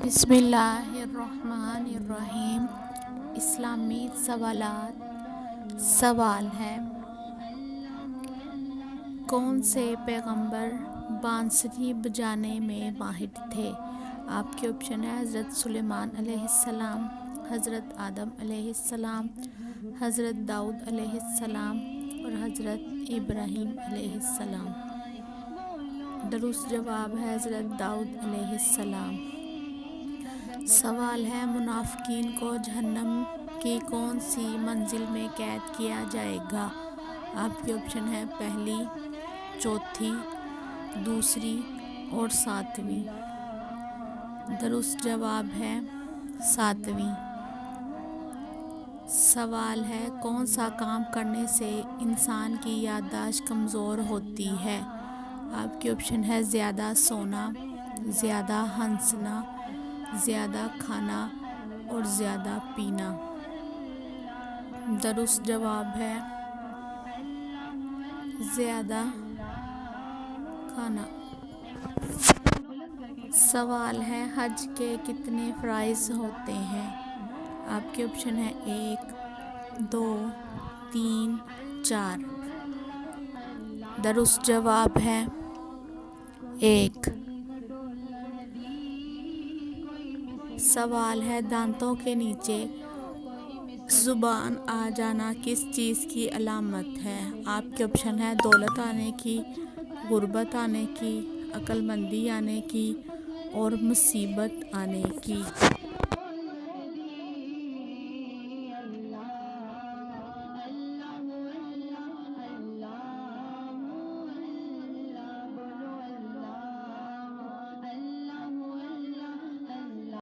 بسم اللہ الرحمن الرحیم۔ اسلامی سوالات۔ سوال ہے، کون سے پیغمبر بانسری بجانے میں ماہر تھے؟ آپ کے آپشن ہے حضرت سلیمان علیہ السلام، حضرت آدم علیہ السلام، حضرت داؤد علیہ السلام اور حضرت ابراہیم علیہ السلام۔ درست جواب ہے حضرت داؤد علیہ السلام۔ سوال ہے، منافقین کو جہنم کی کون سی منزل میں قید کیا جائے گا؟ آپ کے آپشن ہے پہلی، چوتھی، دوسری اور ساتویں۔ درست جواب ہے ساتویں۔ سوال ہے، کون سا کام کرنے سے انسان کی یادداشت کمزور ہوتی ہے؟ آپ کے آپشن ہے زیادہ سونا، زیادہ ہنسنا، زیادہ کھانا اور زیادہ پینا۔ درست جواب ہے زیادہ کھانا۔ سوال ہے، حج کے کتنے فرائض ہوتے ہیں؟ آپ کے آپشن ہے 1، 2، 3، 4۔ درست جواب ہے 1۔ سوال ہے، دانتوں کے نیچے زبان آ جانا کس چیز کی علامت ہے؟ آپ کے آپشن ہے دولت آنے کی، غربت آنے کی، عقل مندی آنے کی اور مصیبت آنے کی۔